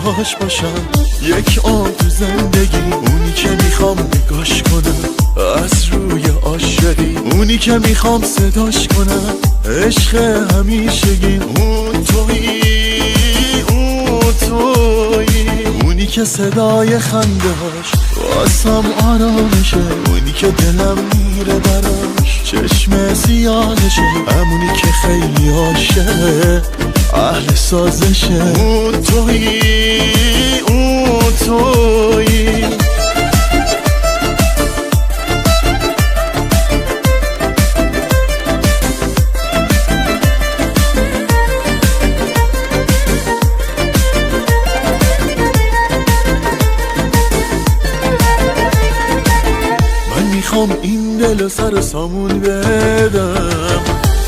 باهاش باشم، یک آن تو زندگی، اونی که میخوام نگاش کنم از روی عاشقی، اونی که میخوام صداش کنم عشق همیشگی، اون تویی، اون تویی، اونی که صدای خندهاش واسم آرامشه، اونی که دلم میره براش، چشم سیاهشه، همونی که خیلی عاشقه اهل سازشه، اون تویی، اون تویی. میخوام این دل سر سامون بدم،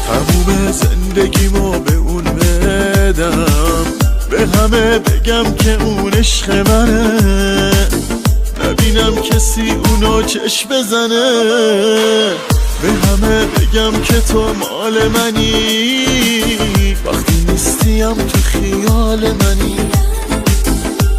تموم زندگیمو به اون بدم، به همه بگم که اون عشق منه، نبینم کسی اونو چشم بزنه، به همه بگم که تو مال منی، وقتی نیستیم تو خیال منی،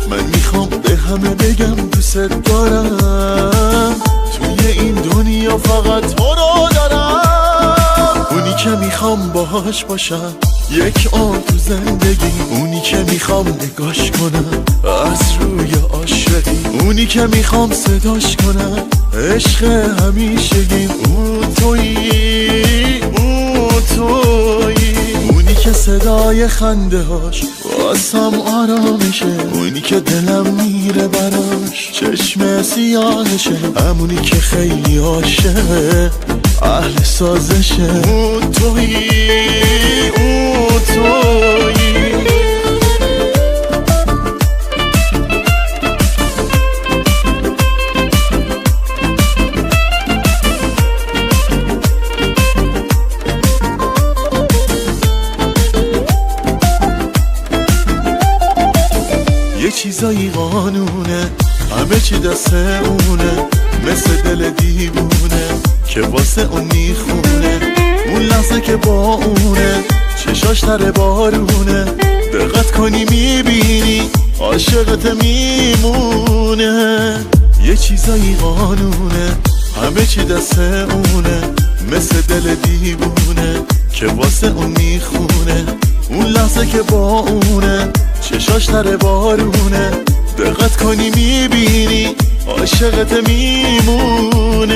من میخوام به همه بگم دوست دارم، توی این دنیا فقط تو رو دارم، اونی که میخوام باهاش باشم، یک آن تو زندگی، اونی که میخوام نگاش کنم از روی عاشقی، اونی که میخوام صداش کنم عشق همیشگی، اون تویی، اون تویی، اونی که صدای خنده هاش واسم آرامشه، اونی که دلم میره براش، چشم سیاهشه، همونی که خیلی عاشقه اهل سازشه، اون تویی، اون تویی. یه چیزایی قانونه، همه چی دست اونه، مثل دل دیوونه که واسه اون میخونه، اون لحظه که با اونه چشاش تر بارونه، دقت کنی میبینی عاشقت میمونه، یه چیزایی قانونه، همه چی دست اونه، مثل دل دیوونه که واسه اون میخونه، اون لحظه که با اونه چشاش تر بارونه، دقت کنی میبینی عاشقت میمونه.